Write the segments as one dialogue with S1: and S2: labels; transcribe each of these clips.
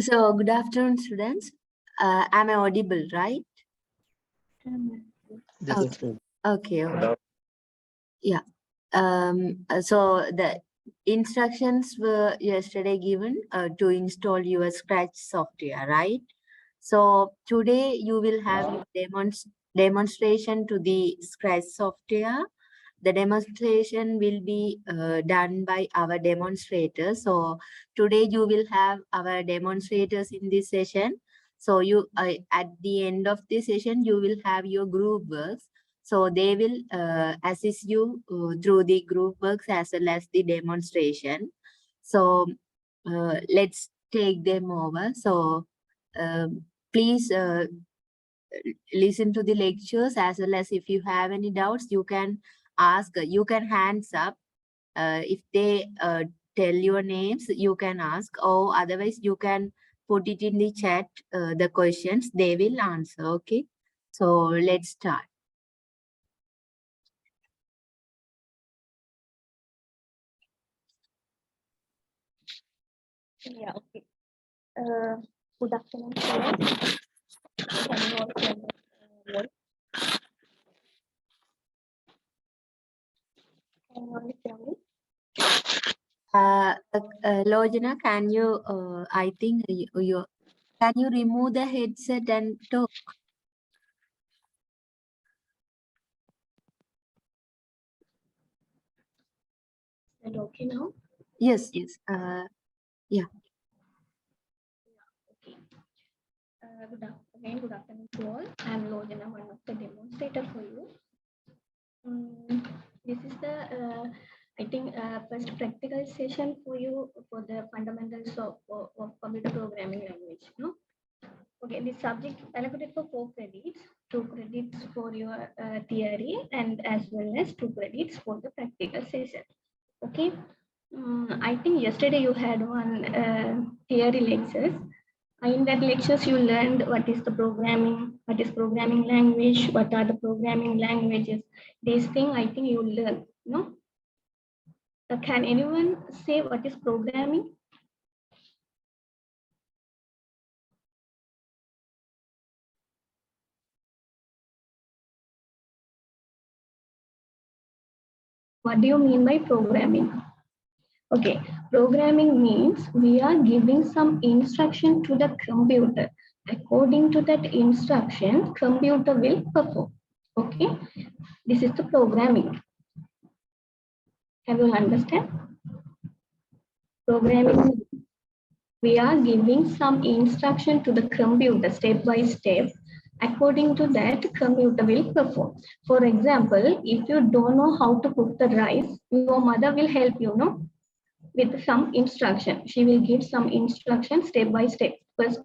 S1: So, good afternoon, students. Am I audible, right?
S2: Yes.
S1: Okay. Okay. Yeah. So the instructions were yesterday given to install your Scratch software, right? So today you will have your demonstration to the Scratch software. The demonstration will be done by our demonstrators. So today you will have our demonstrators in this session. So you at the end of the session you will have your group works. So they will assist you through the group works as well as the demonstration. So let's take them over. So please listen to the lectures as well as if you have any doubts, you can ask, you can hands up. If they tell your names, you can ask, or otherwise you can put it in the chat, the questions, they will answer. Okay. So let's start.
S3: Yeah, okay. Good afternoon, students. Can you all hear my voice? Can you all hear me?
S1: Lojana, can you, I think you, can you remove the headset and talk?
S3: Is that okay now?
S1: Yes, yes. Yeah.
S3: Okay. Good afternoon to all. I am Lojana, one of the demonstrator for you. This is the, I think, first practical session for you for the fundamentals of computer programming language. No? Okay, this subject allocated for 4 credits, 2 credits for your theory and as well as 2 credits for the practical session. Okay, I think yesterday you had one theory lectures. In that lectures you learned what is the programming, what is programming language, what are the programming languages. These things I think you learned, no? Can anyone say what is programming? What do you mean by programming? Okay, programming means we are giving some instruction to the computer. According to that instruction, computer will perform. Okay, this is the programming. Can you understand? Programming, we are giving some instruction to the computer step by step. According to that, computer will perform. For example, if you don't know how to cook the rice, your mother will help you, no? With some instruction. She will give some instruction step by step. First,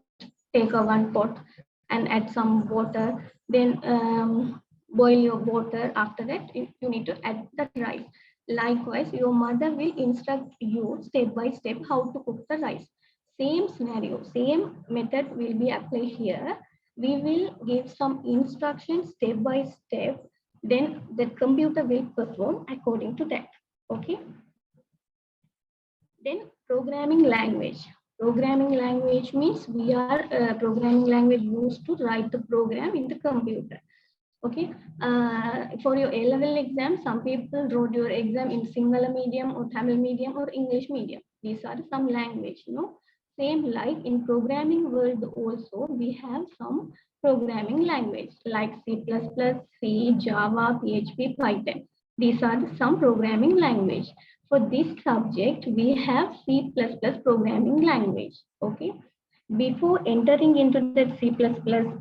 S3: take a one pot and add some water. Then boil your water. After that, you need to add the rice. Likewise, your mother will instruct you step by step how to cook the rice. Same scenario, same method will be applied here. We will give some instructions step by step. Then the computer will perform according to that. Okay. Then programming language. Programming language means we are programming language used to write the program in the computer. Okay. For your A-level exam, some people wrote your exam in Sinhala medium or Tamil medium or English medium. These are some language, you know. Same like in programming world also, we have some programming language like C++, C, Java, PHP, Python. These are some programming language. For this subject, we have C++ programming language. Okay. Before entering into the C++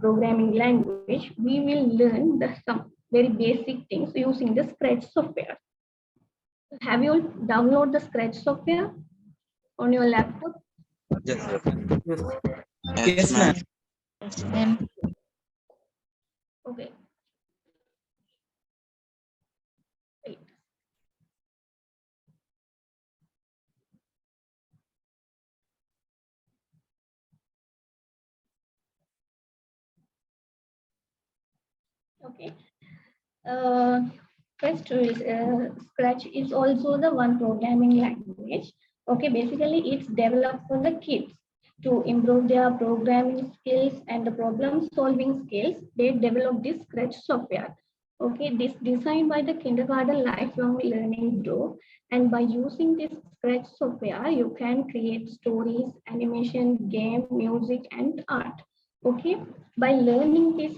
S3: programming language, we will learn some very basic things using the Scratch software. Have you downloaded the Scratch software on your laptop?
S2: Yes.
S4: Yes, ma'am.
S3: Yes, ma'am. Okay. Wait. Okay. First, Scratch is also the one programming language. Okay, basically it's developed for the kids. to improve their programming skills and the problem solving skills, they develop this Scratch software. Okay, this designed by the Kindergarten Lifelong Learning Group, and by using this Scratch software, you can create stories, animation, game, music, and art. Okay, by learning this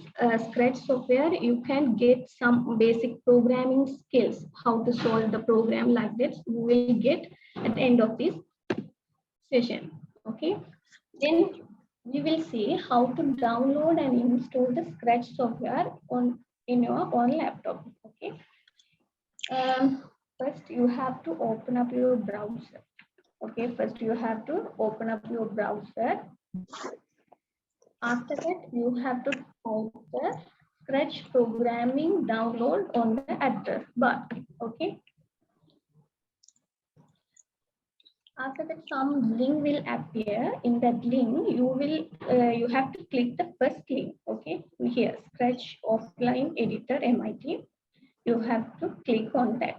S3: Scratch software, you can get some basic programming skills, how to solve the program like this. You will get at the end of this session. Okay, then we will see how to download and install the Scratch software in your own laptop. Okay. First you have to open up your browser. Okay, first you have to open up your browser. After that, you have to type the Scratch programming download on the address bar. Okay. After that, some link will appear. In that link, you have to click the first link. Okay, here, Scratch Offline Editor MIT. You have to click on that.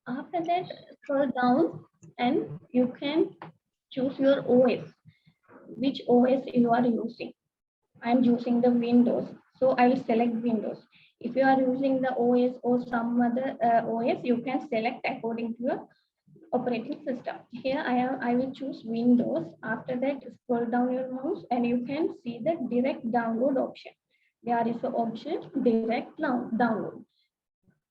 S3: After that, scroll down and you can choose your OS, which OS you are using. I'm using the Windows, so I will select Windows. If you are using the OS or some other OS, you can select according to your operating system. Here I will choose Windows. After that, scroll down your mouse and you can see the direct download option. There is an option direct download.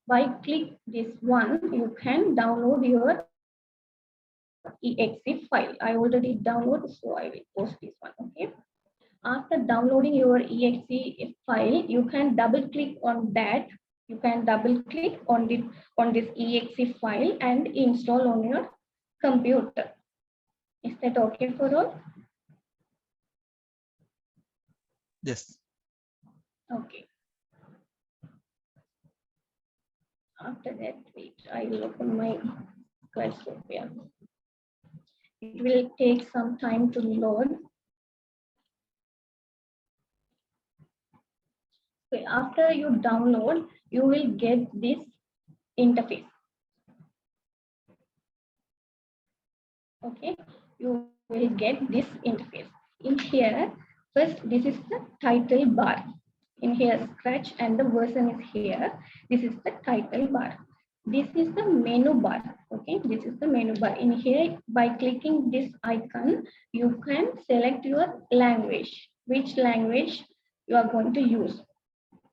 S3: By click this one, you can download your exe file. I already downloaded, so I will post this one. Okay. After downloading your exe file, you can double click on that. You can double click on this exe file and install on your computer. Is that okay for all?
S4: Yes.
S3: Okay. After that, wait, I will open my Scratch software. It will take some time to load. Okay, after you download, you will get this interface. Okay, you will get this interface. In here, first, this is the title bar. In here, Scratch and the version is here. This is the title bar. This is the menu bar. Okay, this is the menu bar. In here, by clicking this icon, you can select your language, which language you are going to use.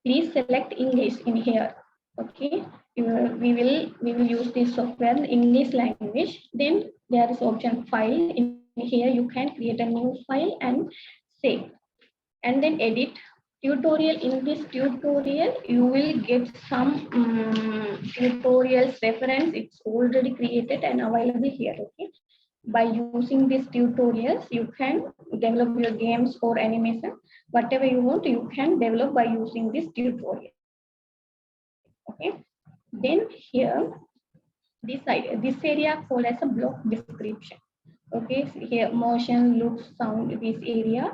S3: Please select English in here. Okay, we will use this software in English language. Then there is option file. In here, you can create a new file and save, and then edit. Tutorial. In this tutorial, you will get some tutorials reference. It's already created and available here. Okay, by using these tutorials, you can develop your games or animation, whatever you want, you can develop by using this tutorial. Okay, then here, this area called as a block description. Okay, so here motion, look, sound, this area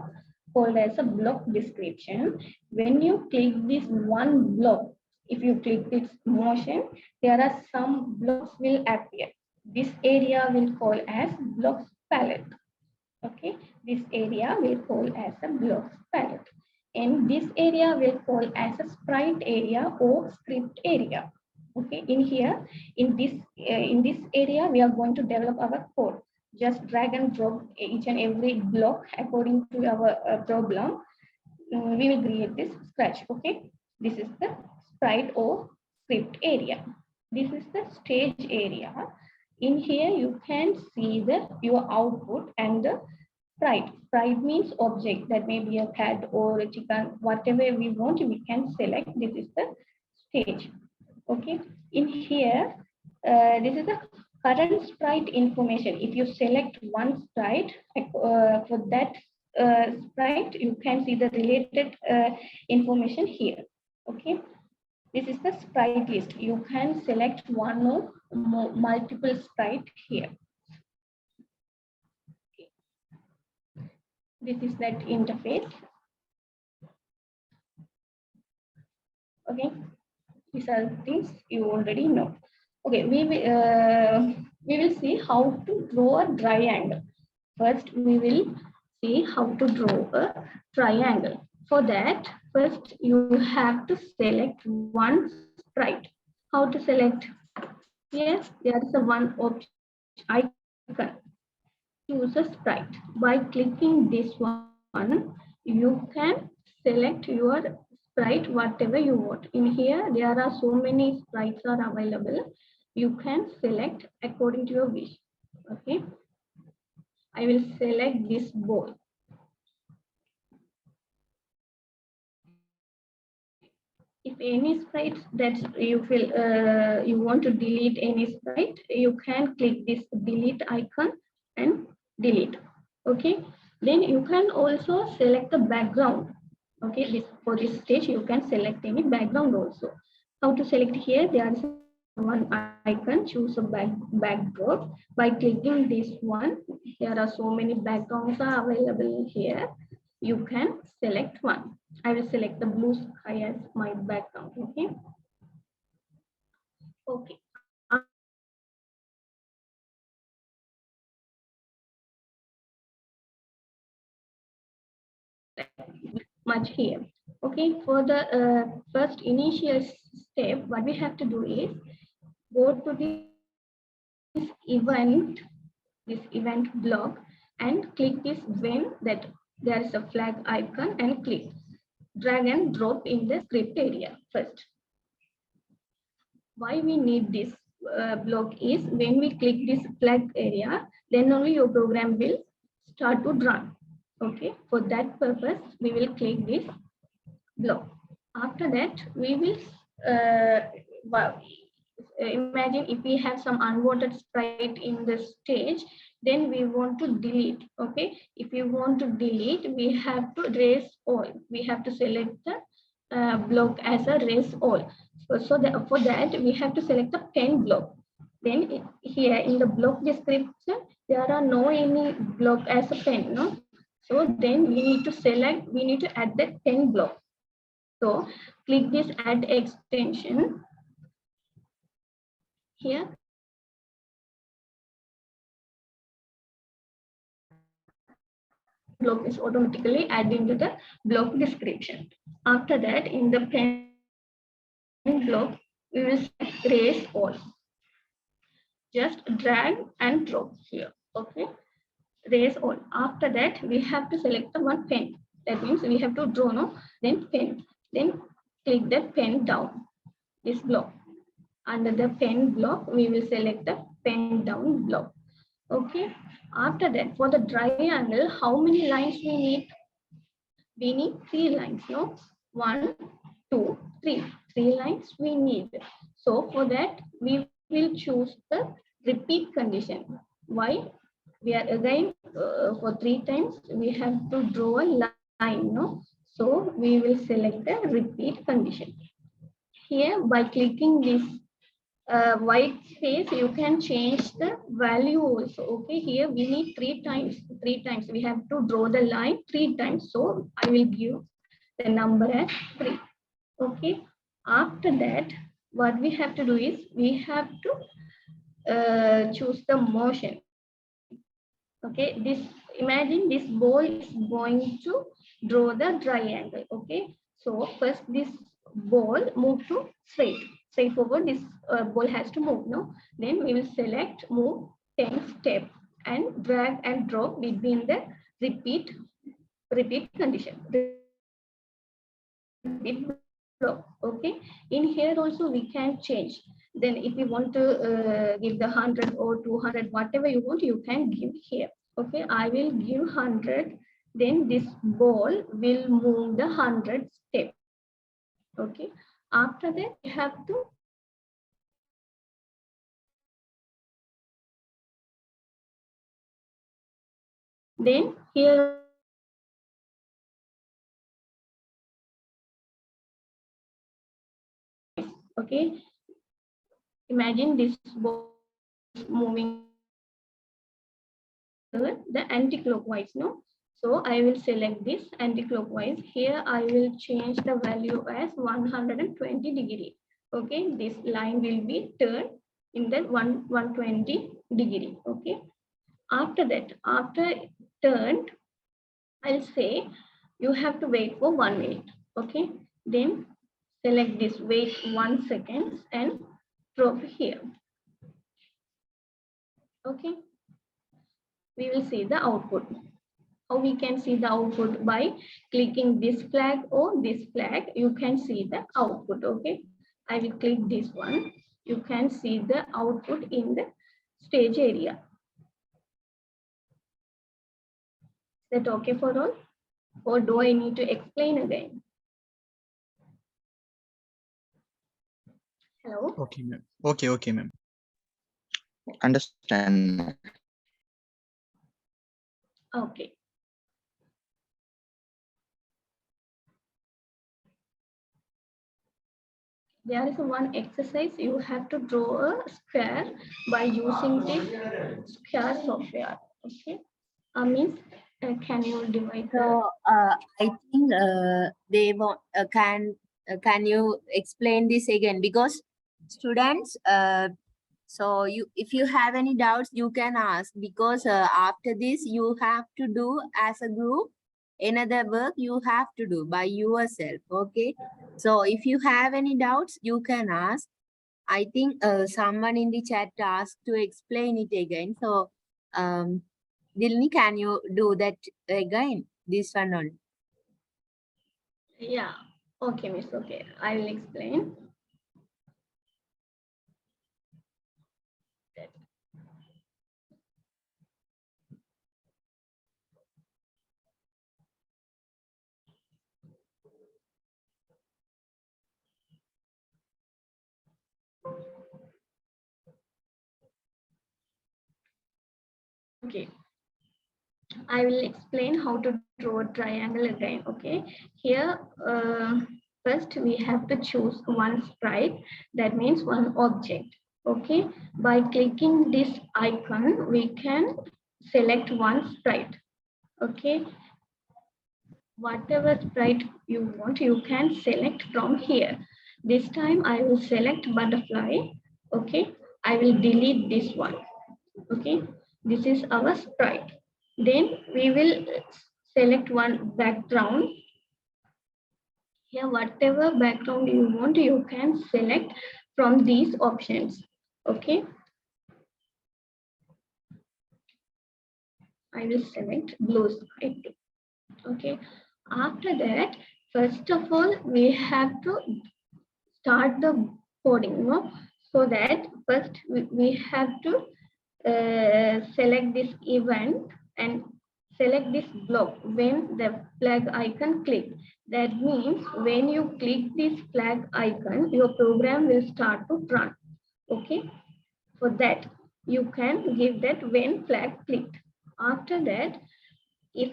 S3: called as a block description. When you click this one block, if you click this motion, there are some blocks will appear. This area will call as blocks palette. Okay, this area will call as a blocks palette, and this area will call as a sprite area or script area. Okay, in here, in this area, we are going to develop our code. Just drag and drop each and every block according to our problem. We will create this Scratch. Okay, this is the sprite or script area. This is the stage area. In here, you can see your output and the sprite. Sprite means object, that may be a cat or a chicken, whatever we want, we can select. This is the stage. Okay, in here, this is the current sprite information. If you select one sprite, for that sprite, you can see the related information here. Okay, this is the sprite list. You can select one or multiple sprite here. Okay. This is that interface. Okay, these are things you already know. Okay, we will see how to draw a triangle. First, we will see how to draw a triangle. For that, first you have to select one sprite. How to select? Yes, there is a one option icon. Choose a sprite. By clicking this one, you can select your sprite whatever you want. In here, there are so many sprites are available. You can select according to your wish. Okay. I will select this ball. If any sprites that you feel you want to delete any sprite, you can click this delete icon and delete. Okay. Then you can also select the background. Okay. For this stage, you can select any background also. How to select here? There is one icon. Choose a backdrop. By clicking this one, there are so many backgrounds are available here. You can select one. I will select the blue sky as my background. Okay. Okay. Much here. Okay. For the first initial step, what we have to do is go to this event block and click this when that there is a flag icon and click. Drag and drop in the script area first. Why we need this block is when we click this flag area, then only your program will start to run. Okay, for that purpose, we will click this block. After that, we will imagine if we have some unwanted sprite in the stage, then we want to delete. Okay, if we want to delete, we have to erase all. We have to select the block as a erase all. So that, for that, we have to select the pen block. Then here in the block description, there are no any block as a pen, no. So then we need to select, we need to add that pen block. So click this add extension here. Block is automatically added into the block description. After that, in the pen block, we will erase all. Just drag and drop here. Okay, erase all. After that, we have to select the one pen. That means we have to draw, no, then pen. Then click the pen down. This block. Under the pen block, we will select the pen down block. Okay. After that, for the triangle, how many lines we need? We need 3 lines, no? 1, 2, 3. 3 lines we need. So for that, we will choose the repeat condition. Why? We are again for 3 times, we have to draw a line, no? So we will select the repeat condition. Here, by clicking this white space, you can change the value also. Okay, here we need 3 times. 3 times we have to draw the line 3 times. So I will give the number as 3. Okay, after that, what we have to do is we have to choose the motion. Okay, this, imagine this ball is going to draw the triangle. Okay, so first this ball move to straight forward. This ball has to move, no? Then we will select move 10 step and drag and drop between the repeat condition. Repeat block. Okay, in here also we can change. Then if you want to give the 100 or 200, whatever you want, you can give here. Okay, I will give 100. Then this ball will move the 100 step. Okay, after that you have to then here okay, imagine this ball moving the anti-clockwise, no? So I will select this anti-clockwise. Here I will change the value as 120 degree. Okay, this line will be turned in the 120 degree. Okay, After that, after turned, I'll say you have to wait for 1 minute. Okay, then select this wait 1 second and drop here. Okay, we will see the output. How we can see the output? By clicking this flag or this flag, you can see the output. Okay, I will click this one. You can see the output in the stage area. Is that okay for all? Or do I need to explain again? Hello?
S4: Okay, ma'am. Okay, ma'am.
S2: Understand.
S3: Okay. There is one exercise. You have to draw a square by using the square software. Okay. Means can you divide the...
S1: So I think they want can you explain this again, because students so you, if you have any doubts, you can ask, because after this you have to do as a group another work you have to do by yourself. Okay, so if you have any doubts, you can ask. I think someone in the chat asked to explain it again. So Dilni, can you do that again? This one only.
S3: Yeah. Okay, miss. Okay, I will explain. Okay, I will explain how to draw a triangle again. Okay, here first we have to choose one sprite, that means one object. Okay, by clicking this icon, we can select one sprite. Okay, whatever sprite you want, you can select from here. This time I will select butterfly. Okay, I will delete this one. Okay, this is our sprite. Then we will select one background. Here, whatever background you want, you can select from these options. Okay, I will select blue sky. Okay, after that, first of all, we have to start the coding, no? So that first we have to select this event and select this block when the flag icon click. That means when you click this flag icon, your program will start to run. Okay, for that you can give that when flag clicked. After that, if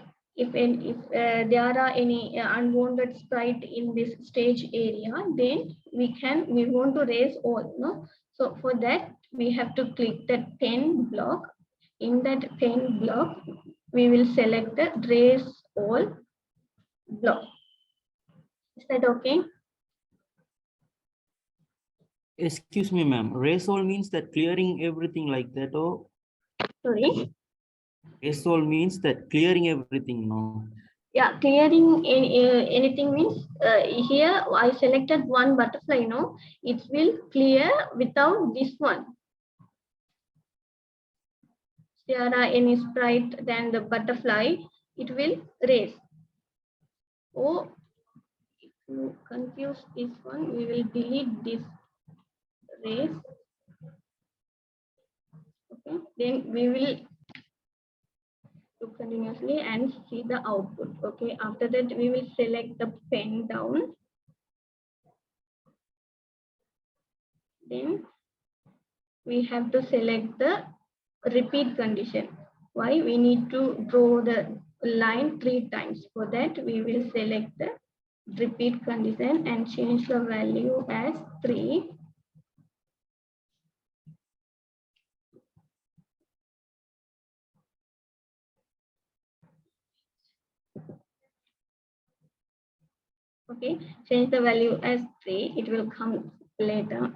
S3: there are any unwanted sprite in this stage area, then we want to raise all, no? So for that we have to click the 10 block. In that 10 block, we will select the raise all block. Is that okay?
S5: Excuse me, ma'am. Raise all means that clearing everything like that, or
S3: Sorry.
S5: raise all means that clearing everything, no?
S3: Yeah, clearing anything means here I selected one butterfly, no? It will clear without this one. There are any sprite than the butterfly, it will raise. Oh, if you confuse this one, we will delete this raise. Okay, then we will do continuously and see the output. Okay, after that we will select the pen down. Then we have to select the repeat condition. Why? We need to draw the line 3 times. For that, we will select the repeat condition and change the value as 3. Okay, change the value as 3. It will come later.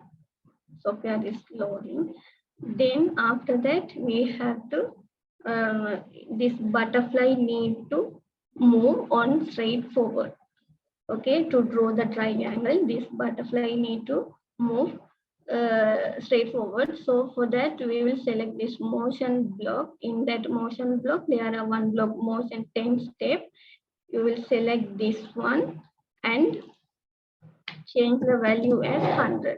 S3: Software is loading. Then after that, we have to this butterfly need to move on straight forward. Okay, to draw the triangle, this butterfly need to move straight forward. So for that, we will select this motion block. In that motion block, there are one block motion 10 step. You will select this one and change the value as 100.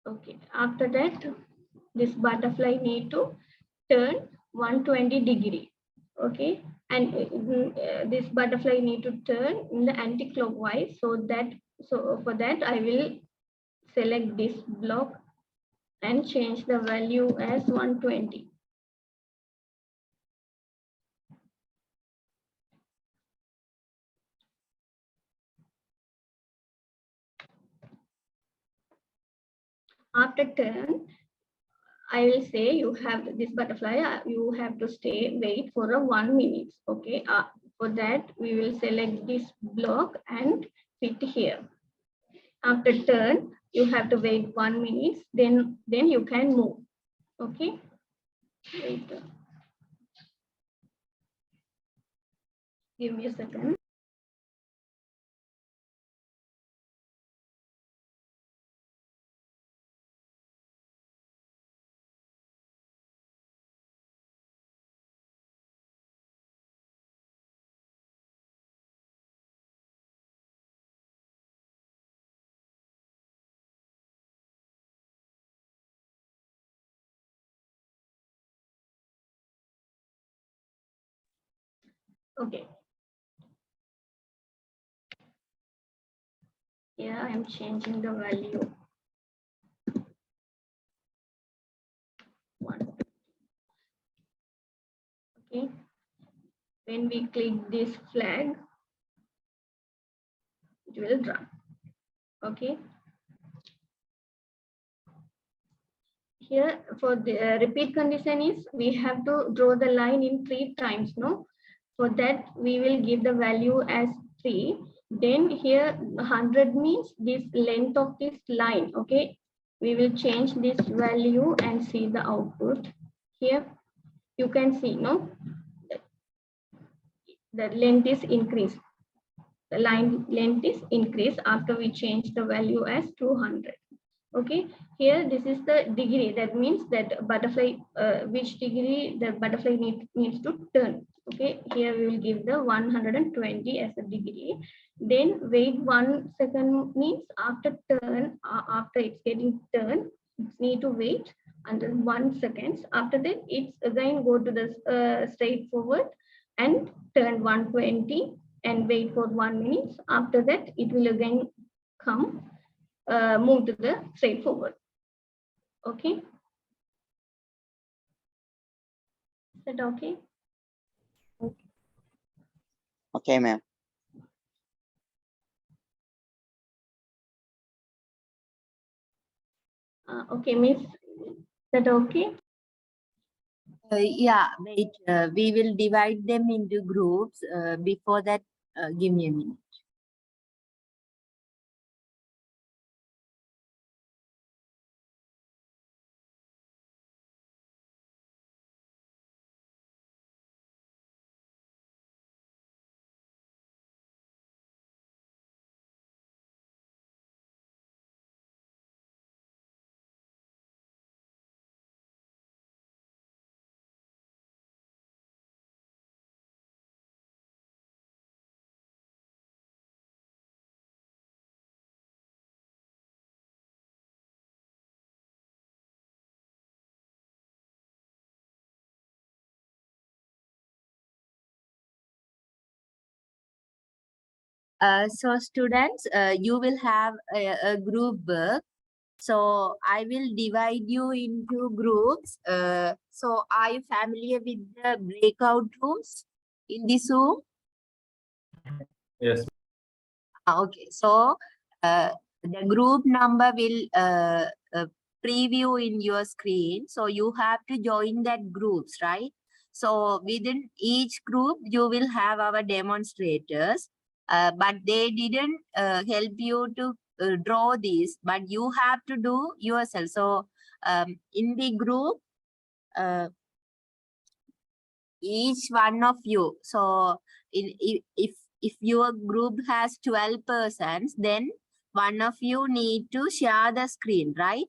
S3: Okay, after that, this butterfly need to turn 120 degree. Okay, and this butterfly need to turn in the anti-clockwise. So for that, I will select this block and change the value as 120. After turn, I will say you have this butterfly, you have to wait for a 1 minute. Okay, for that, we will select this block and fit here. After turn, you have to wait 1 minute, then you can move. Okay. Wait. Give me a second. Okay. Yeah, I am changing the value. 1. Okay. When we click this flag, it will run. Okay. Here for the repeat condition is we have to draw the line in 3 times. No. For that, we will give the value as 3. Then here 100 means this length of this line. Okay, we will change this value and see the output. Here you can see, no, the length is increased. The line length is increased after we change the value as 200. Okay, here this is the degree. That means that butterfly, which degree the butterfly needs to turn. Okay, here we will give the 120 as a degree. Then wait 1 second means after turn, after it's getting turned, it's need to wait until 1 second. After that, it's again go to the straight forward and turn 120 and wait for 1 minute. After that, it will again come. Move to the straight forward. Okay. Is that okay?
S2: Okay, ma'am.
S3: Okay, Miss. Is that okay?
S1: Yeah, wait, we will divide them into groups. Before that, give me a minute. So students, you will have a group work. So I will divide you into groups. So are you familiar with the breakout rooms in this Zoom?
S6: Yes.
S1: Okay, so the group number will preview in your screen. So you have to join that groups, right? So within each group, you will have our demonstrators. but they didn't help you to draw this, but you have to do yourself. So in the group, each one of you, so if your group has 12 persons, then one of you need to share the screen, right?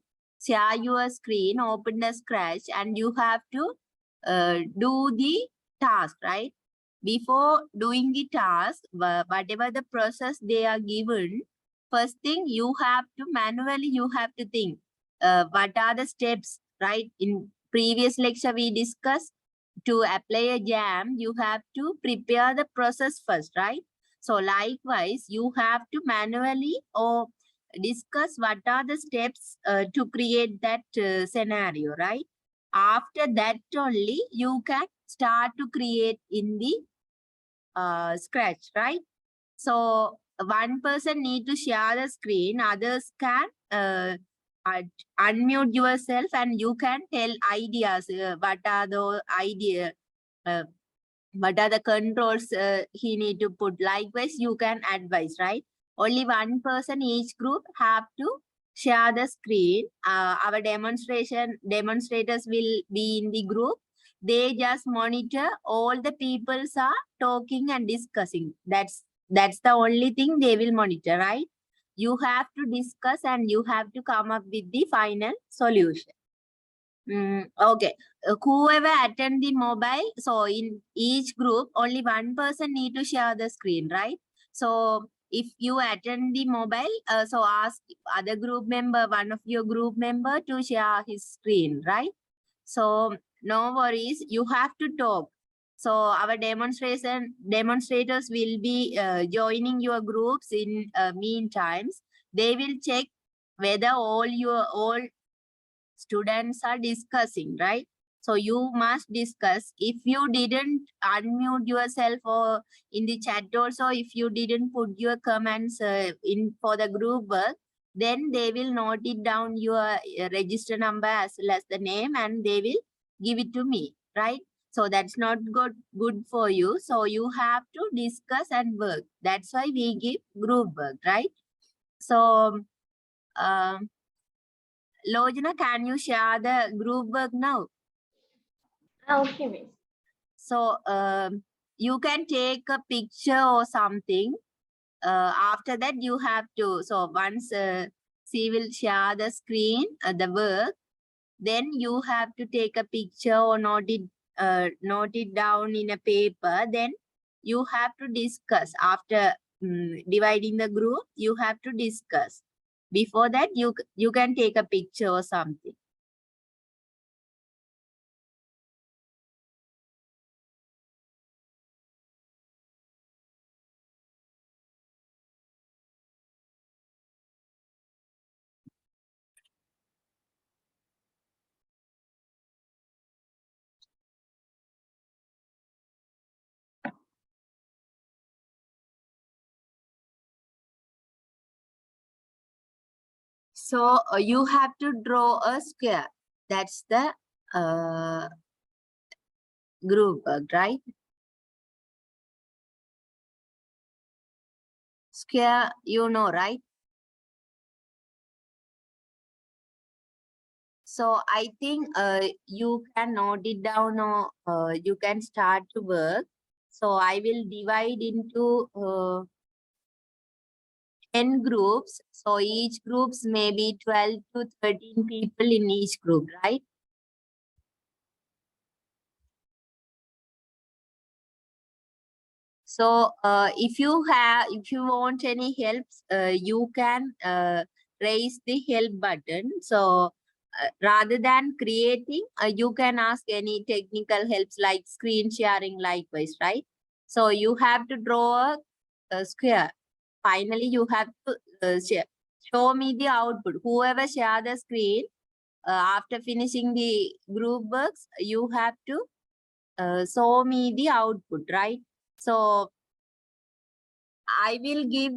S1: Share your screen, open the Scratch, and you have to do the task, right? Before doing the task, whatever the process they are given, first thing you have to manually, you have to think what are the steps, right? In previous lecture we discussed, to apply a jam, you have to prepare the process first, right? So likewise, you have to manually or discuss what are the steps to create that scenario, right? After that only you can start to create in the Scratch, right? So one person need to share the screen, others can unmute yourself and you can tell ideas, what are the idea, what are the controls he need to put. Likewise, you can advise, right? Only one person each group have to share the screen. Our demonstrators will be in the group. They just monitor all the peoples are talking and discussing. That's the only thing they will monitor, right? You have to discuss and you have to come up with the final solution. Okay. Whoever attend the mobile, so in each group, only one person need to share the screen, right? So if you attend the mobile, so ask other group member, one of your group member to share his screen, right? So no worries, you have to talk. So our demonstrators will be joining your groups in meantimes. They will check whether all students are discussing, right? So you must discuss. If you didn't unmute yourself or in the chat also, if you didn't put your comments in for the group work, then they will note it down your register number as well as the name and they will give it to me, right? So that's not good for you. So you have to discuss and work. That's why we give group work, right? So Lojana, can you share the group work now?
S3: Okay, miss.
S1: So you can take a picture or something. After that, you have to. So once she will share the screen, the work, then you have to take a picture or note it down in a paper. Then you have to discuss after dividing the group. You have to discuss. Before that, you can take a picture or something. So you have to draw a square. That's the group work, right? Square, you know, right? So I think you can note it down or you can start to work. So I will divide into 10 groups. So each groups may be 12 to 13 people in each group, right? So if you want any help, you can raise the help button. So rather than creating, you can ask any technical helps like screen sharing likewise, right? So you have to draw a square. Finally, you have to show me the output. Whoever share the screen, after finishing the group works, you have to show me the output, right? So I will give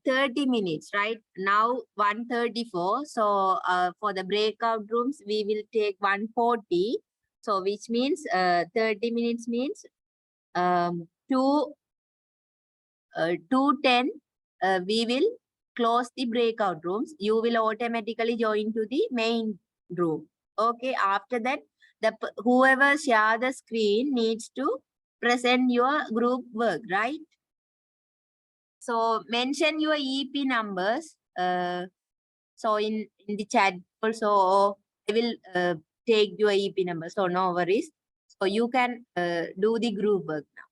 S1: 30 minutes, right? Now 1:34. So for the breakout rooms, we will take 1:40. So which means 30 minutes means 2 2:10, we will close the breakout rooms. You will automatically join to the main room. Okay, after that, whoever share the screen needs to present your group work, right? So mention your EP numbers. So in the chat also, I will take your EP number. So no worries. So you can do the group work now.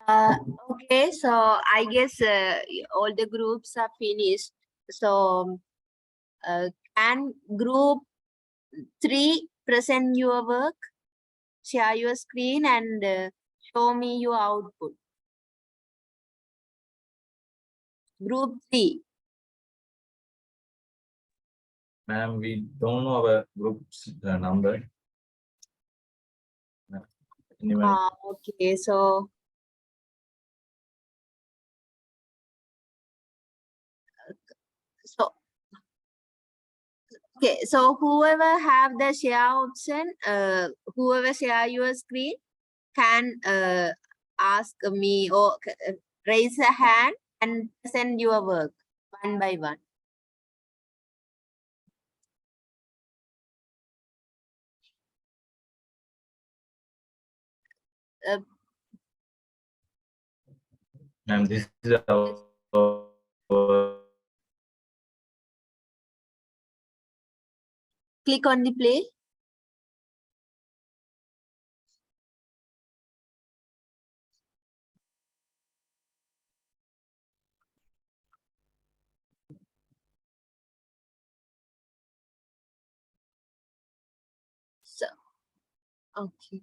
S1: Okay, so I guess all the groups are finished. So can group 3 present your work, share your screen and show me your output. Group 3.
S6: Ma'am, we don't know our group's number. Anyone?
S1: Okay, so okay, so whoever have the share option, whoever share your screen can ask me or raise a hand and send your work one by one.
S6: Ma'am, this is our
S1: Click on the play. So, okay.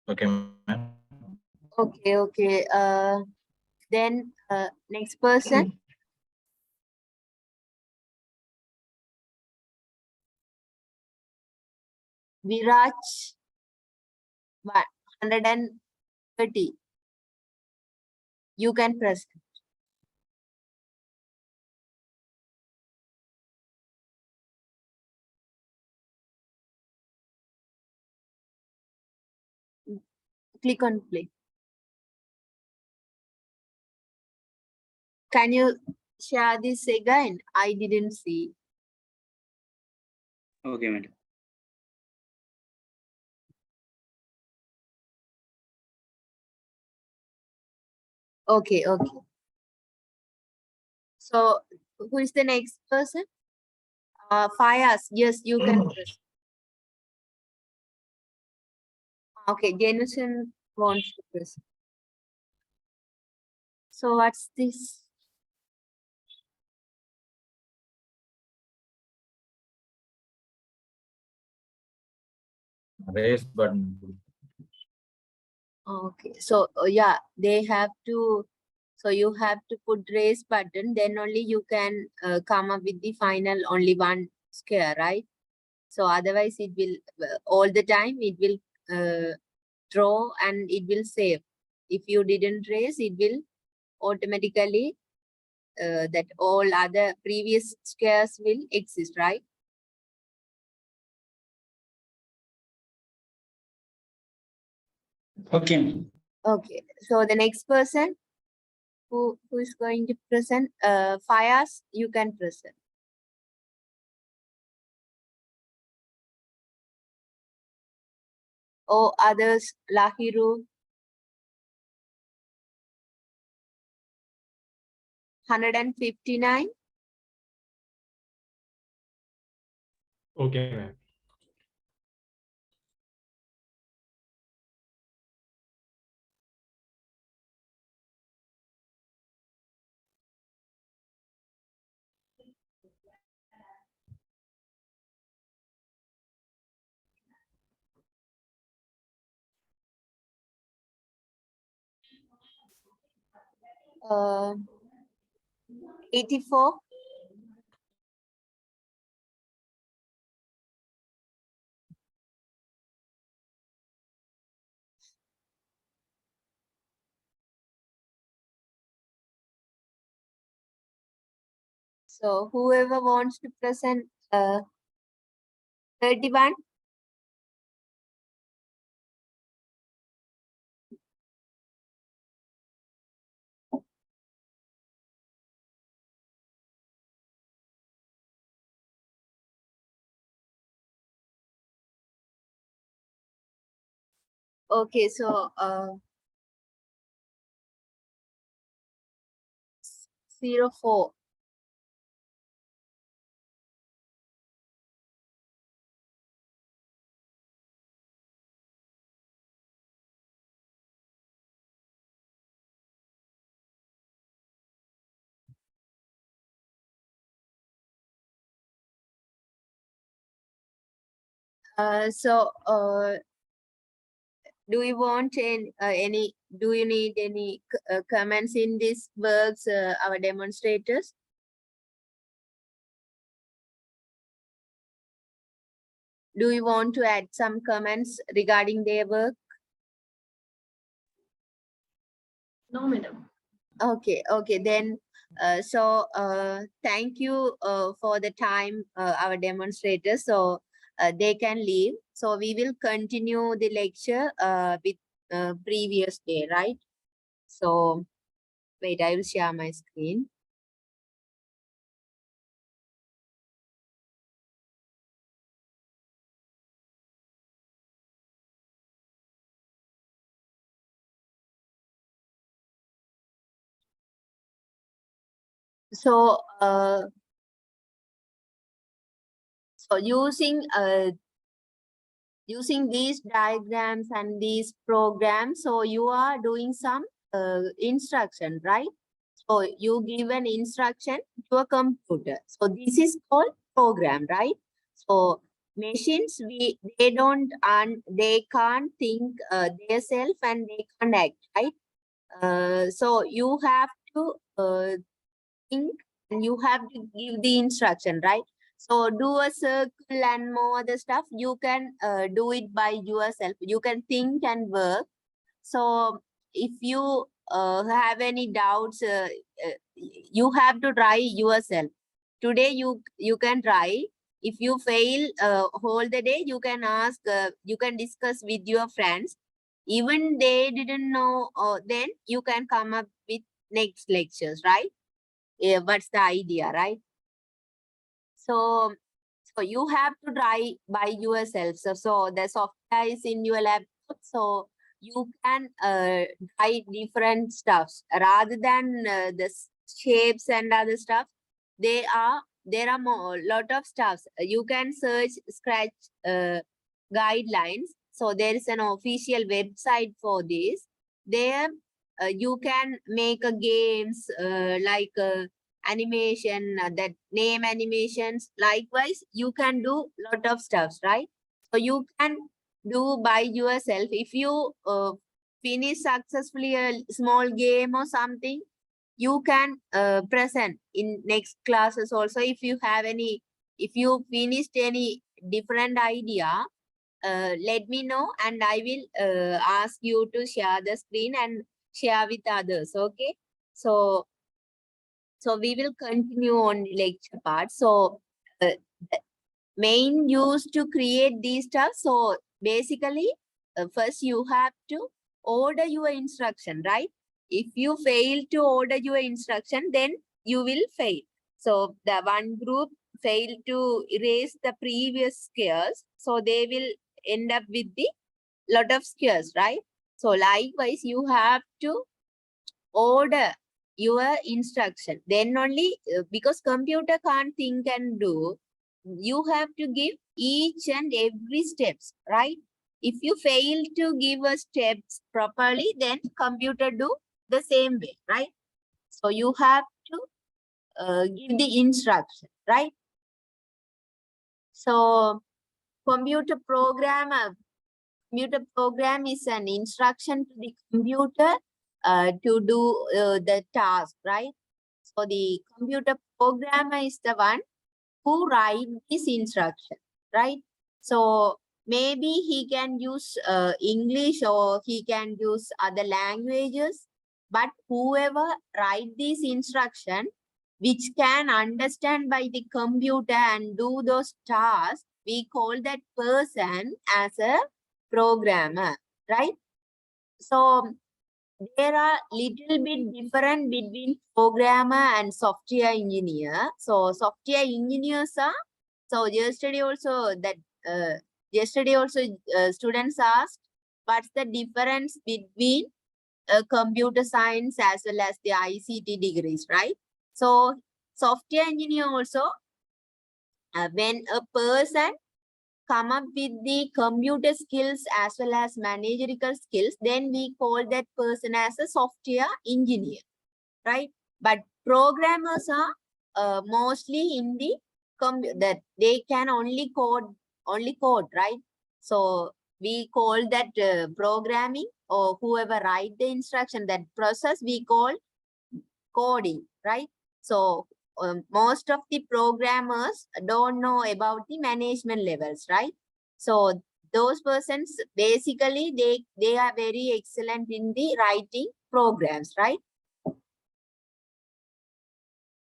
S6: okay, ma'am.
S1: Okay, okay. Then next person. Viraj 130. You can press. Click on play. Can you share this again? I didn't see.
S5: Okay, madam.
S1: Okay, okay. So who is the next person? Fayaz. Yes, you can press. Okay, Janusen wants to press. So what's this?
S6: Raise button.
S1: Okay, so yeah, they have to. So you have to put raise button. Then only you can come up with the final only one square, right? So otherwise it will all the time it will draw and it will save. If you didn't raise, it will automatically that all other previous squares will exist, right?
S5: Okay, ma'am.
S1: Okay, so the next person who is going to present, Fayaz, you can present. Or others, Lahiru, 159.
S6: Okay, ma'am.
S1: Uh, 84. So whoever wants to present 31. Okay, so 04. Do you want any? Do you need any comments in this works, our demonstrators? Do you want to add some comments regarding their work?
S3: No, madam.
S1: Okay, then thank you for the time, our demonstrators, so they can leave. So we will continue the lecture with previous day, right? So wait, I will share my screen. So using these diagrams and these programs, so you are doing some instruction, right? So you give an instruction to a computer. So this is called program, right? So machines, they don't and they can't think themselves and they can't act, right? So you have to think and you have to give the instruction, right? So do a circle and more other stuff. You can do it by yourself. You can think and work. So if you have any doubts, you have to try yourself. Today you can try. If you fail whole the day, you can ask. You can discuss with your friends. Even they didn't know, then you can come up with next lectures, right? Yeah, what's the idea, right? So you have to try by yourself. So the software is in your laptop, so you can try different stuffs rather than the shapes and other stuff. There are lot of stuffs. You can search Scratch guidelines. So there is an official website for this. There you can make a games like animation, that name animations. Likewise, you can do lot of stuffs, right? So you can do by yourself. If you finish successfully a small game or something, you can present in next classes also. If you have any, if you finished any different idea, let me know and I will ask you to share the screen and share with others. Okay, so we will continue on the lecture part. So the main use to create these stuff. So basically, first you have to order your instruction, right? If you fail to order your instruction, then you will fail. So the one group failed to erase the previous squares, so they will end up with the lot of squares, right? So likewise, you have to order your instruction. Then only, because computer can't think and do, you have to give each and every steps, right? If you fail to give a steps properly, then computer do the same way, right? So you have to give the instruction, right? So computer program is an instruction to the computer to do the task, right? So the computer programmer is the one who write this instruction, right? So maybe he can use English or he can use other languages, but whoever write this instruction, which can understand by the computer and do those tasks, we call that person as a programmer, right? So there are little bit different between programmer and software engineer. So software engineers are, so yesterday also students asked what's the difference between computer science as well as the ICT degrees, right? So software engineer also, when a person come up with the computer skills as well as managerial skills, then we call that person as a software engineer, right? But programmers are mostly in the that they can only code only code, right? So we call that programming, or whoever write the instruction, that process we call coding, right? So most of the programmers don't know about the management levels, right? So those persons, basically they are very excellent in the writing programs, right?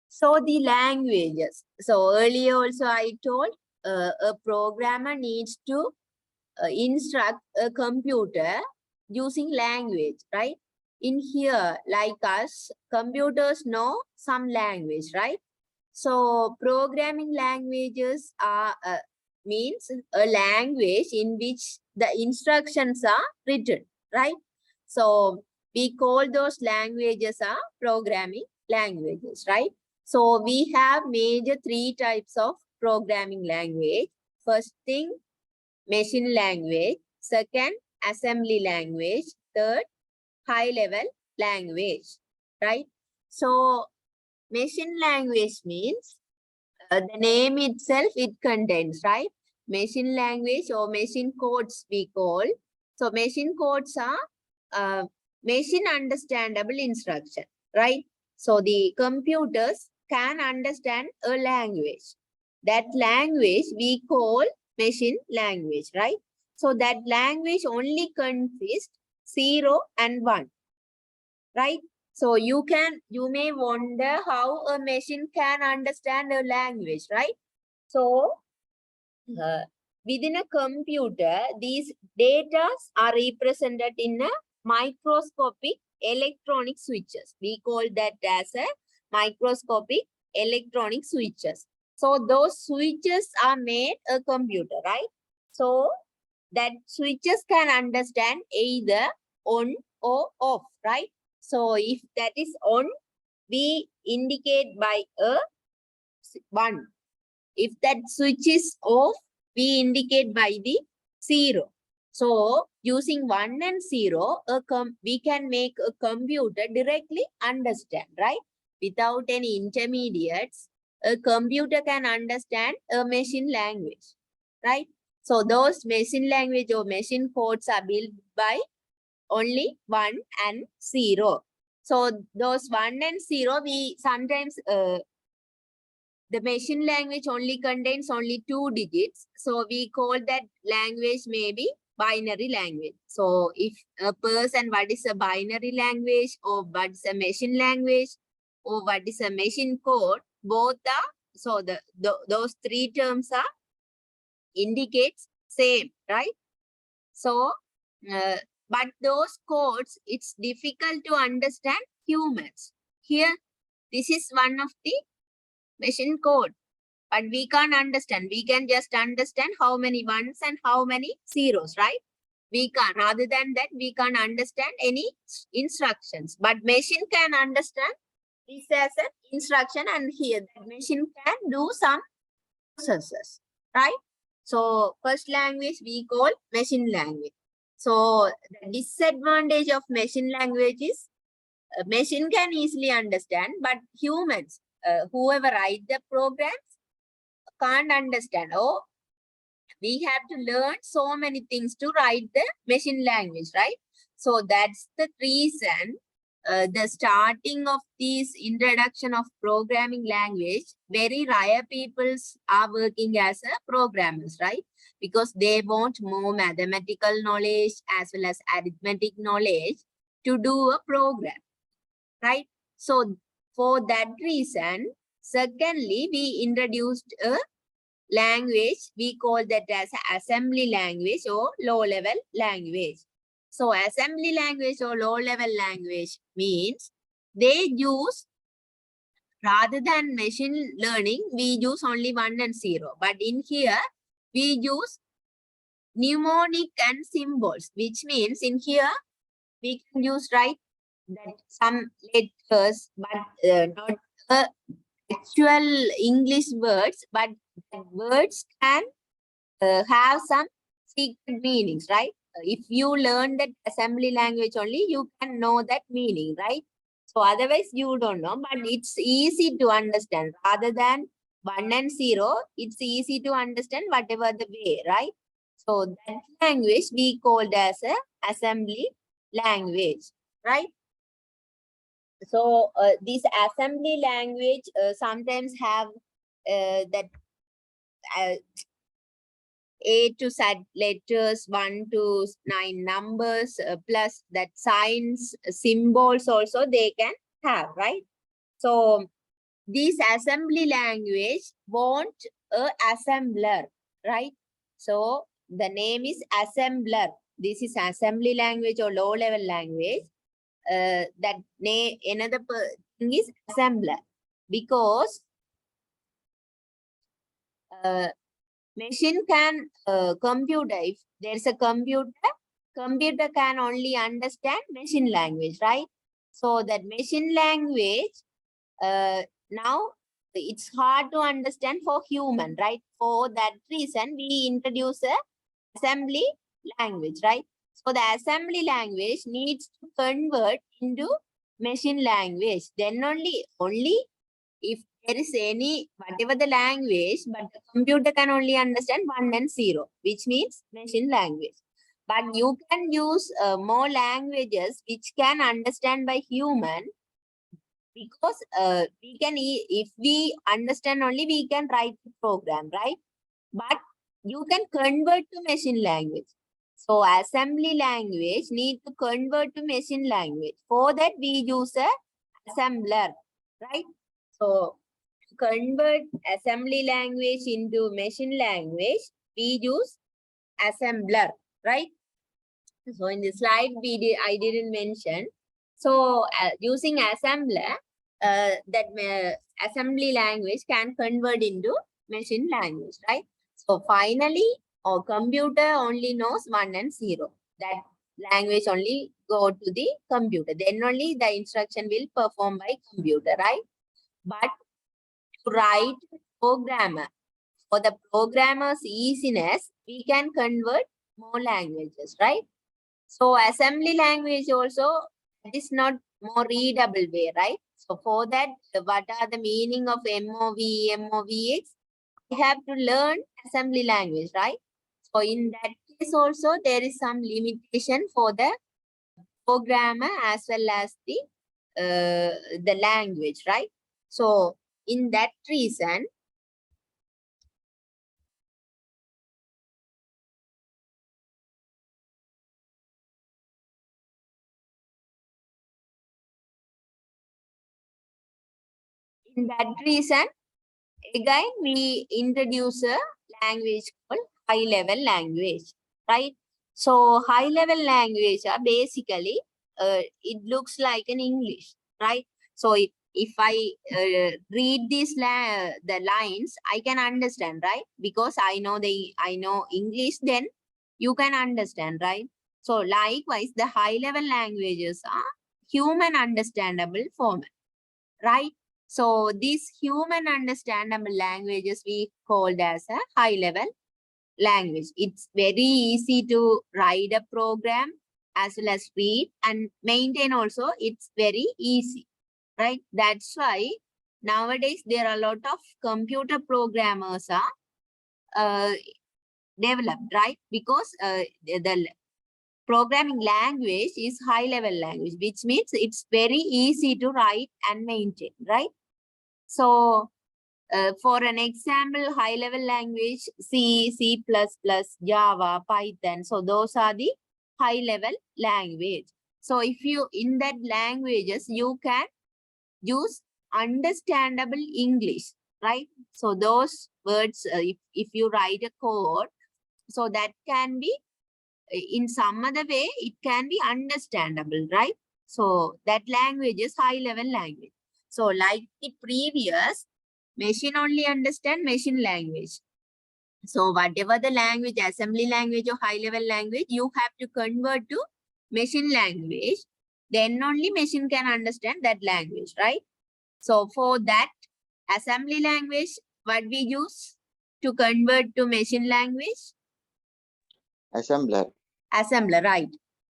S1: So the languages. So earlier also I told a programmer needs to instruct a computer using language, right? In here, like us, computers know some language, right? So programming languages are means a language in which the instructions are written, right? So we call those languages are programming languages, right? So we have major 3 types of programming language. First thing, machine language. Second, assembly language. Third, high level language, right? So machine language means the name itself, it contains, right? Machine language or machine codes we call. So machine codes are machine understandable instruction, right? So the computers can understand a language. That language we call machine language, right? So that language only consists 0 and 1, right? So you may wonder how a machine can understand a language, right? So within a computer, these data are represented in a microscopic electronic switches. We call that as a microscopic electronic switches. So those switches are made a computer, right? So that switches can understand either on or off, right? So if that is on, we indicate by a 1. If that switch is off, we indicate by the 0. So using 1 and 0, we can make a computer directly understand, right? Without any intermediates, a computer can understand a machine language, right? So those machine language or machine codes are built by only 1 and 0. So those 1 and 0, we sometimes the machine language only contains only 2 digits. So we call that language maybe binary language. So if a person, what is a binary language, or what is a machine language, or what is a machine code, both are, so those 3 terms are indicates same, right? So but those codes, it's difficult to understand humans. Here, this is one of the machine code, but we can't understand. We can just understand how many ones and how many zeros, right? We can't. Rather than that, we can't understand any instructions. But machine can understand this as an instruction, and here the machine can do some processes, right? So first language we call machine language. So the disadvantage of machine language is machine can easily understand, but humans, whoever write the programs, can't understand. Oh, we have to learn so many things to write the machine language, right? So that's the reason the starting of this introduction of programming language, very rare peoples are working as a programmers, right? Because they want more mathematical knowledge as well as arithmetic knowledge to do a program, right? So for that reason, secondly, we introduced a language, we call that as assembly language or low level language. So assembly language or low level language means they use, rather than machine learning, we use only 1 and 0. But in here, we use mnemonic and symbols, which means in here, we can use, right, that some letters, but not actual English words, but words can have some secret meanings, right? If you learn that assembly language only, you can know that meaning, right? So otherwise you don't know, but it's easy to understand rather than 1 and 0, it's easy to understand whatever the way, right? So that language we called as a assembly language, right? So this assembly language sometimes have that A to Z letters, 1 to 9 numbers, plus that signs, symbols also they can have, right? So this assembly language want a assembler, right? So the name is assembler. This is assembly language or low level language. That name, another thing is assembler, because machine can computer, if there's a computer can only understand machine language, right? So that machine language now it's hard to understand for human, right? For that reason we introduce a assembly language, right? So the assembly language needs to convert into machine language. Then only if there is any, whatever the language, but the computer can only understand 1 and 0, which means machine language. But you can use more languages which can understand by human, because we can, if we understand only, we can write the program, right? But you can convert to machine language. So assembly language need to convert to machine language. For that we use a assembler, right? So to convert assembly language into machine language, we use assembler, right? So in the slide I didn't mention. So using assembler, that assembly language can convert into machine language, right? So finally, our computer only knows 1 and 0. That language only go to the computer. Then only the instruction will perform by computer, right? But to write programmer, for the programmer's easiness, we can convert more languages, right? So assembly language also, it is not more readable way, right? So for that, what are the meaning of MOV, MOVX? We have to learn assembly language, right? So in that case also, there is some limitation for the programmer as well as the language, right? So in that reason, again, we introduce a language called high-level language, right? So high-level language are basically, it looks like an English, right? So if I read the lines, I can understand, right? Because I know English, then you can understand, right? So likewise, the high-level languages are human understandable format, right? So these human understandable languages we called as a high level language. It's very easy to write a program as well as read and maintain also. It's very easy, right? That's why nowadays there are a lot of computer programmers are developed, right? Because the programming language is high level language, which means it's very easy to write and maintain, right? So for an example, high level language, C, C++, Java, Python. So those are the high level language. So if you, in that languages, you can use understandable English, right? So those words, if you write a code, so that can be, in some other way, it can be understandable, right? So that language is high level language. So like the previous, machine only understand machine language. So whatever the language, assembly language or high level language, you have to convert to machine language. Then only machine can understand that language, right? So for that assembly language, what we use to convert to machine language?
S2: Assembler.
S1: Assembler, right?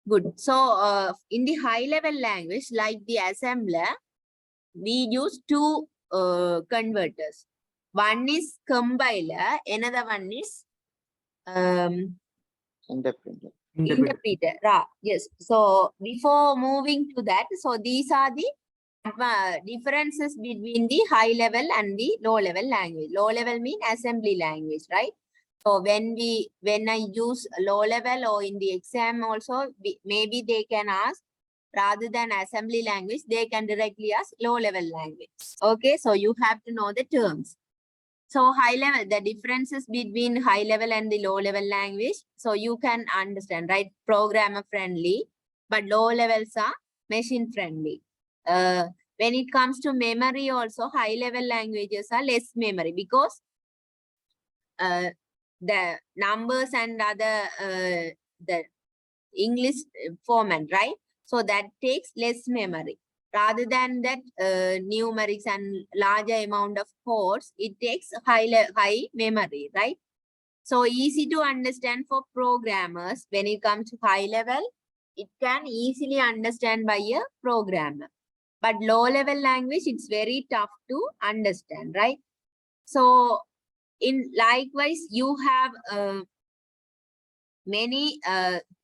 S1: Good. So in the high level language, like the assembler, we use two converters. One is compiler, another one is
S2: Interpreter.
S1: interpreter. Yes. So before moving to that, so these are the differences between the high level and the low level language. Low level mean assembly language, right? So when I use low level or in the exam also, maybe they can ask rather than assembly language, they can directly ask low level language. Okay, so you have to know the terms. So high level, the differences between high level and the low level language. So you can understand, right? Programmer friendly, but low levels are machine friendly. When it comes to memory also, high level languages are less memory because the numbers and other the English format, right? So that takes less memory. Rather than that numerics and larger amount of codes, it takes high memory, right? So easy to understand for programmers. When it comes to high level, it can easily understand by a programmer. But low level language, it's very tough to understand, right? So in likewise, you have many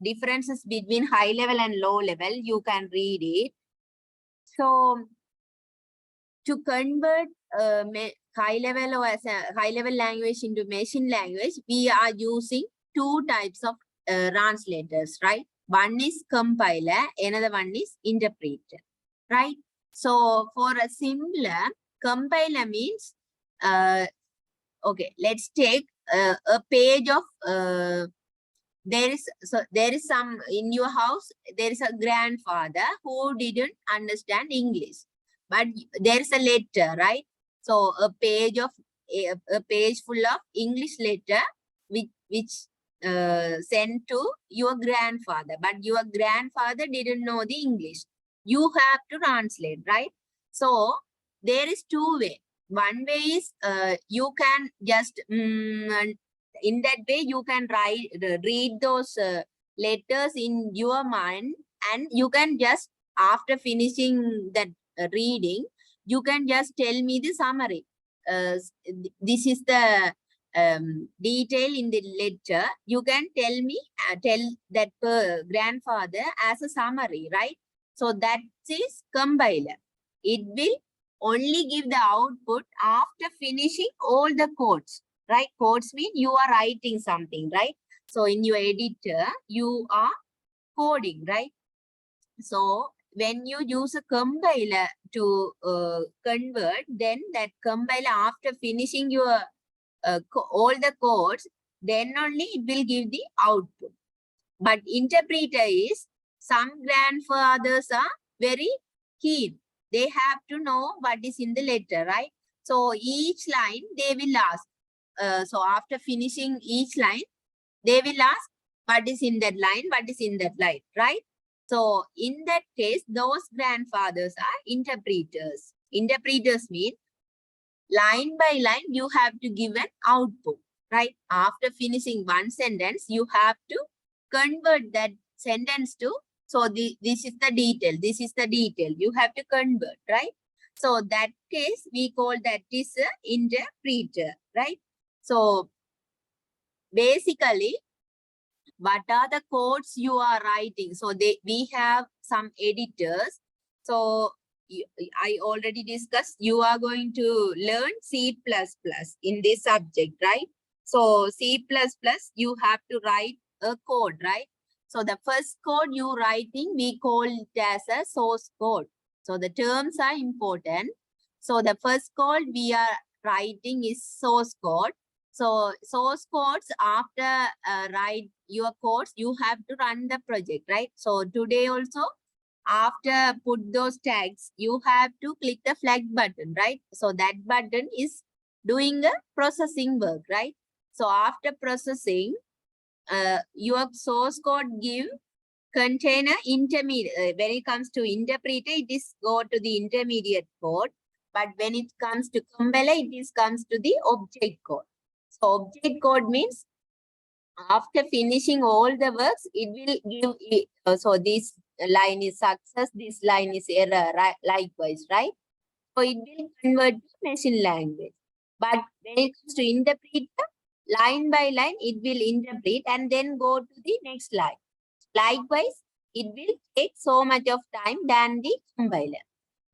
S1: differences between high level and low level. You can read it. So to convert high level or as a high level language into machine language, we are using two types of translators, right? One is compiler, another one is interpreter, right? So for a simpler, compiler means okay, let's take a page of there is some in your house, there is a grandfather who didn't understand English, but there is a letter, right? So a page full of English letter which sent to your grandfather, but your grandfather didn't know the English. You have to translate, right? So there is two ways. One way is you can just in that way you can read those letters in your mind, and you can just after finishing that reading, you can just tell me the summary. This is the detail in the letter. You can tell me tell that grandfather as a summary, right? So that is compiler. It will only give the output after finishing all the codes, right? Codes mean you are writing something, right? So in your editor, you are coding, right? So when you use a compiler to convert, then that compiler after finishing your all the codes, then only it will give the output. But interpreter is, some grandfathers are very keen. They have to know what is in the letter, right? So each line they will ask. So after finishing each line, they will ask what is in that line, what is in that line, right? So in that case, those grandfathers are interpreters. Interpreters mean line by line, you have to give an output, right? After finishing one sentence, you have to convert that sentence to, so this is the detail, this is the detail, you have to convert, right? So that case, we call that is an interpreter, right? So basically, what are the codes you are writing? So we have some editors. So I already discussed, you are going to learn C++ in this subject, right? So C++, you have to write a code, right? So the first code you writing, we call it as a source code. So the terms are important. So the first code we are writing is source code. So source codes, after write your codes, you have to run the project, right? So today also, after put those tags, you have to click the flag button, right? So that button is doing the processing work, right? So after processing, your source code give container intermediate. When it comes to interpreter, it is go to the intermediate code. But when it comes to compiler, it is comes to the object code. So object code means after finishing all the works, it will give, so this line is success, this line is error, right? Likewise, right? So it will convert to machine language. But when it comes to interpreter, line by line, it will interpret and then go to the next line. Likewise, it will take so much of time than the compiler.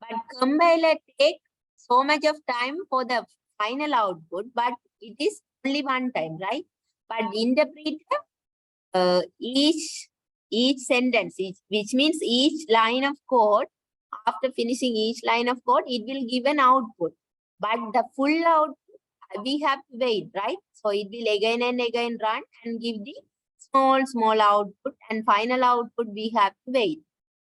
S1: But compiler take so much of time for the final output, but it is only one time, right? But interpreter, each sentence, which means each line of code, after finishing each line of code, it will give an output. But the full output, we have to wait, right? So it will again and again run and give the small output, and final output we have to wait.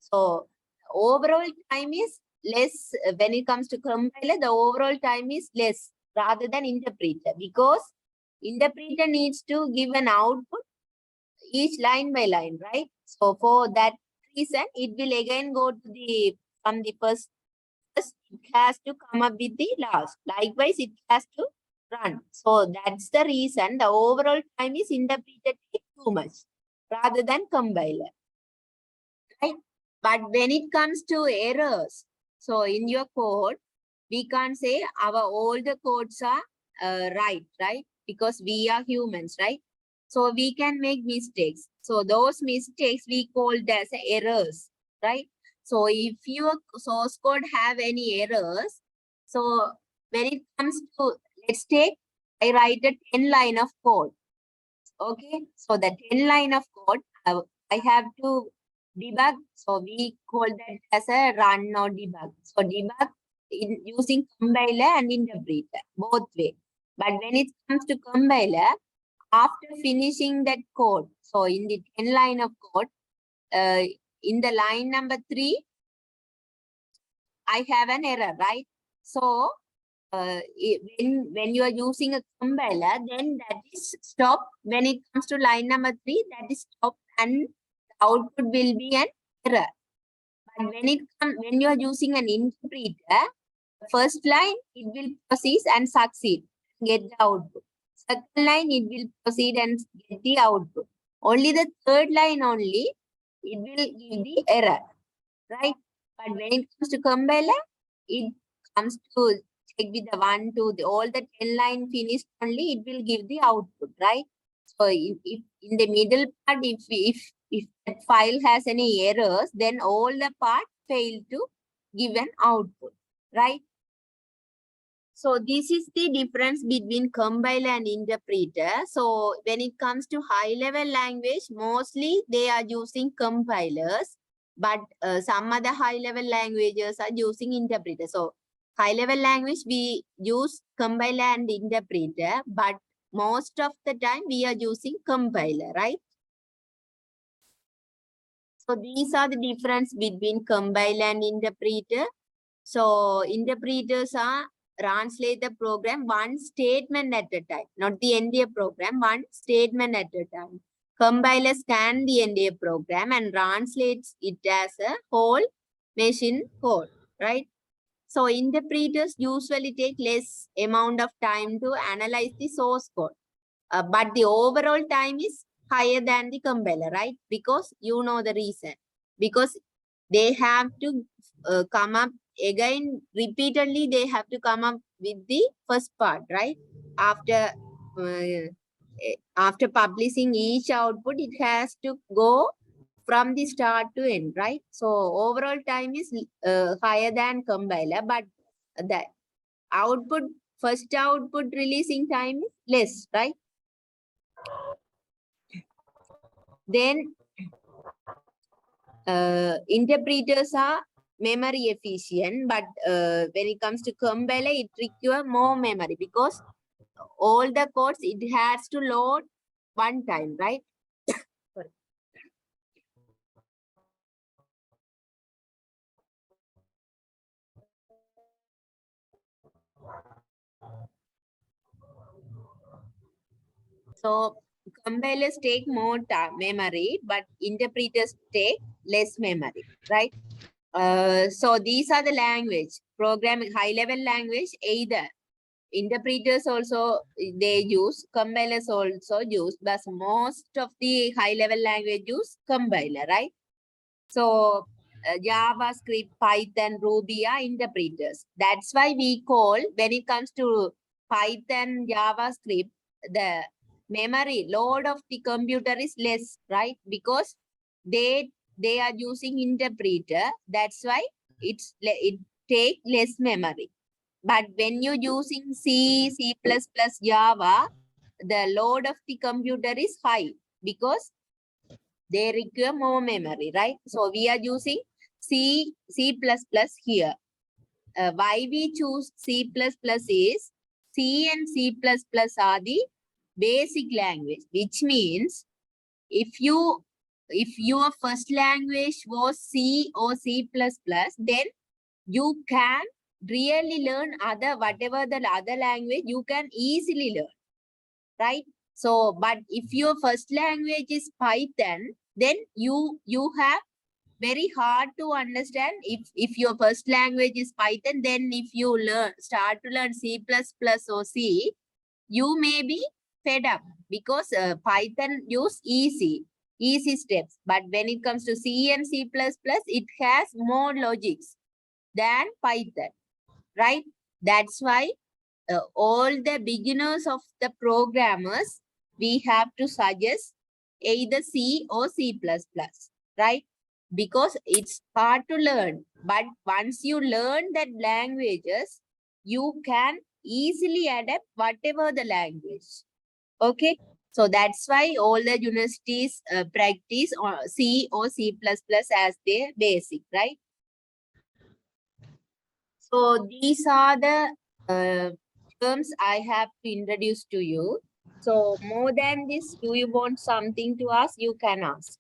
S1: So overall time is less when it comes to compiler. The overall time is less rather than interpreter, because interpreter needs to give an output each line by line, right? So for that reason, it will again go to the from the first. It has to come up with the last. Likewise, it has to run. So that's the reason the overall time is interpreted too much rather than compiler, right? But when it comes to errors, so in your code, we can't say all the codes are right? Because we are humans, right? So we can make mistakes. So those mistakes we called as errors, right? So if your source code have any errors, so when it comes to, let's take, I write a 10 line of code. Okay, so the 10 line of code, I have to debug. So we call that as a run or debug. So debug in using compiler and interpreter, both way. But when it comes to compiler, after finishing that code, so in the 10 line of code, in the line number 3, I have an error, right? So when you are using a compiler, then that is stop. When it comes to line number 3, that is stop, and the output will be an error. But when you are using an interpreter, first line it will proceed and succeed, get the output. Second line it will proceed and get the output. Only the third line only it will give the error, right? But when it comes to compiler, it comes to check with the 1, 2, all the 10 line finished only, it will give the output, right? So if in the middle part, if that file has any errors, then all the part fail to give an output, right? So this is the difference between compiler and interpreter. So when it comes to high level language, mostly they are using compilers, but some other high level languages are using interpreter. So high level language, we use compiler and interpreter, but most of the time we are using compiler, right? So these are the difference between compiler and interpreter. So interpreters are translate the program one statement at a time, not the entire program, one statement at a time. Compiler scan the entire program and translates it as a whole machine code, right? So interpreters usually take less amount of time to analyze the source code, but the overall time is higher than the compiler, right? Because you know the reason. Because they have to come up again repeatedly, they have to come up with the first part, right? After publishing each output, it has to go from the start to end, right? So overall time is higher than compiler, but the first output releasing time is less, right? Then interpreters are memory efficient, but when it comes to compiler, it requires more memory because all the codes it has to load one time, right? Sorry. So compilers take more memory, but interpreters take less memory, right? So these are the language, programming, high level language, either interpreters also they use, compilers also use, but most of the high level language use compiler, right? So JavaScript, Python, Ruby are interpreters. That's why we call, when it comes to Python, JavaScript, the memory load of the computer is less, right? Because they are using interpreter. That's why it take less memory. But when you're using C, C++, Java, the load of the computer is high because they require more memory, right? So we are using C, C++ here. Why we choose C++ is C and C++ are the basic language, which means if your first language was C or C++, then you can really learn whatever the other language you can easily learn, right? So, but if your first language is Python, then you have very hard to understand. If your first language is Python, then if you start to learn C++ or C, you may be fed up because Python use easy steps. But when it comes to C and C++, it has more logics than Python, right? That's why all the beginners of the programmers, we have to suggest either C or C++, right? Because it's hard to learn. But once you learn that languages, you can easily adapt whatever the language. Okay. So that's why all the universities practice C or C++ as their basic, right? So these are the terms I have to introduce to you. So more than this, do you want something to ask? You can ask.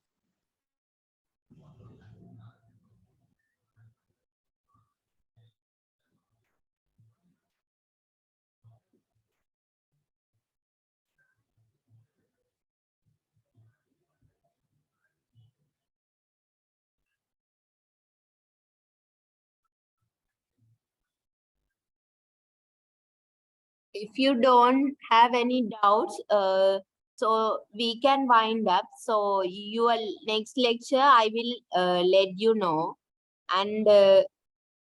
S1: If you don't have any doubts, so we can wind up. So your next lecture, I will let you know, and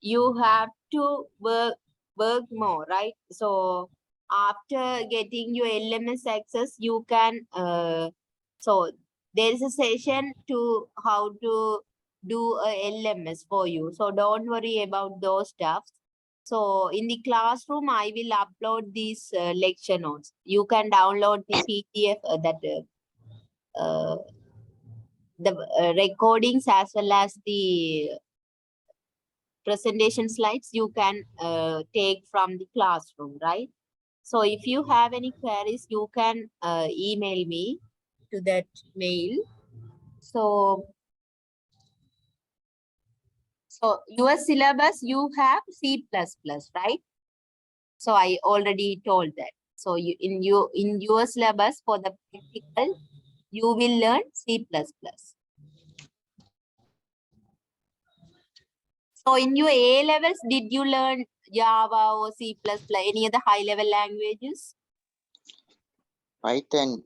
S1: you have to work more, right? So after getting your LMS access, you can. So there is a session to how to do a LMS for you. So don't worry about those stuff. So in the classroom, I will upload these lecture notes. You can download the PDF the recordings as well as the presentation slides you can take from the classroom, right? So if you have any queries, you can email me to that mail. So your syllabus, you have C++, right? So I already told that. So in your syllabus for the practical, you will learn C++. So in your A levels, did you learn Java or C++, any other high level languages?
S2: Python.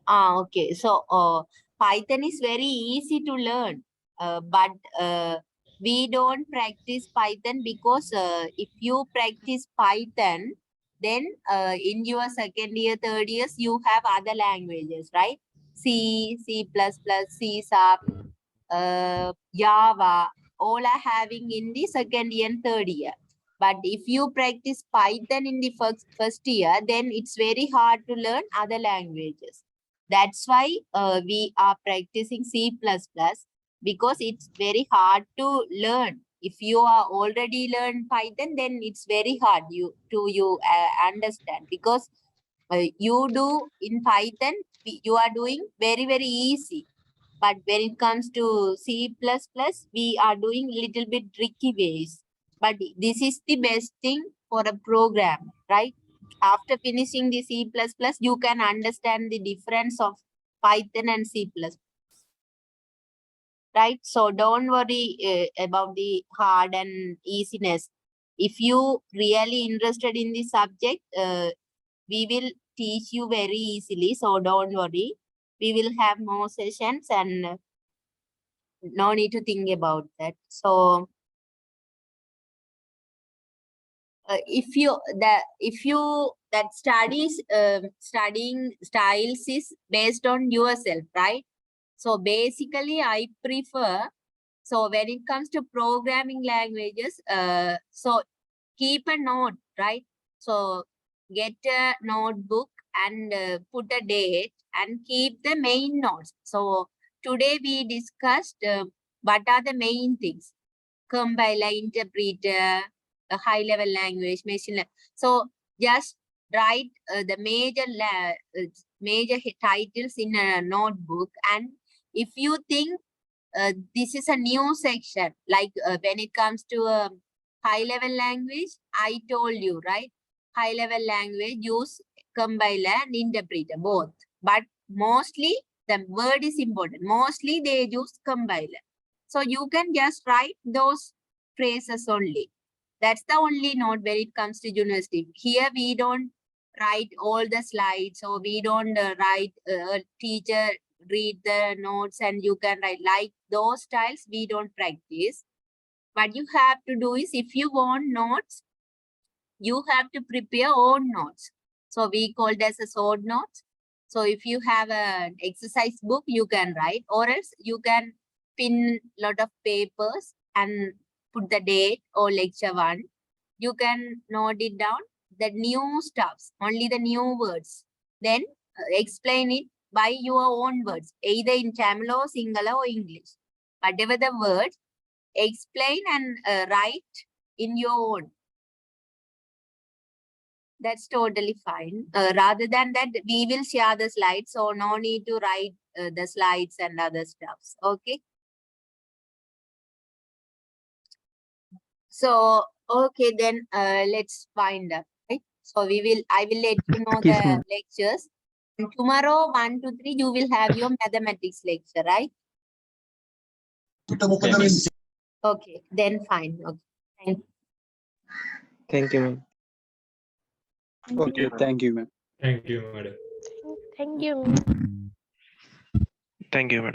S1: Okay. So Python is very easy to learn, but we don't practice Python because if you practice Python, then in your second year, third years, you have other languages, right? C, C++, C Sharp, Java, all are having in the second year and third year. But if you practice Python in the first year, then it's very hard to learn other languages. That's why we are practicing C++ because it's very hard to learn. If you are already learned Python, then it's very hard to understand because you do in Python, you are doing very, very easy. But when it comes to C++, we are doing little bit tricky ways. But this is the best thing for a program, right? After finishing the C++, you can understand the difference of Python and C++. Right? So don't worry about the hard and easiness. If you really interested in the subject, we will teach you very easily. So don't worry. We will have more sessions and no need to think about that. So if you that studying styles is based on yourself, right? So basically I prefer, so when it comes to programming languages, so keep a note, right? So get a notebook and put a date and keep the main notes. So today we discussed what are the main things: compiler, interpreter, a high level language, machine learning. So just write the major titles in a notebook, and if you think this is a new section, like when it comes to a high level language, I told you, right? High level language use compiler and interpreter both, but mostly the word is important. Mostly they use compiler. So you can just write those phrases only. That's the only note when it comes to university. Here we don't write all the slides, or we don't write teacher read the notes and you can write like those styles. We don't practice. What you have to do is, if you want notes, you have to prepare own notes. So we call this as own notes. So if you have an exercise book, you can write, or else you can pin lot of papers and put the date or lecture 1. You can note it down, the new stuffs, only the new words. Then explain it by your own words, either in Tamil or Sinhala or English. Whatever the word, explain and write in your own. That's totally fine. Rather than that, we will share the slides, so no need to write the slides and other stuffs. Okay. So, okay, then let's find out. Right? So I will let you know
S4: Yes,
S1: the
S4: ma'am.
S1: lectures. And tomorrow, 1 to 3, you will have your mathematics lecture, right? Okay, then fine. Okay. Thank you.
S2: Thank you, ma'am.
S7: Okay, thank you, ma'am.
S6: Thank you, madam.
S8: Thank you.
S2: Thank you, madam.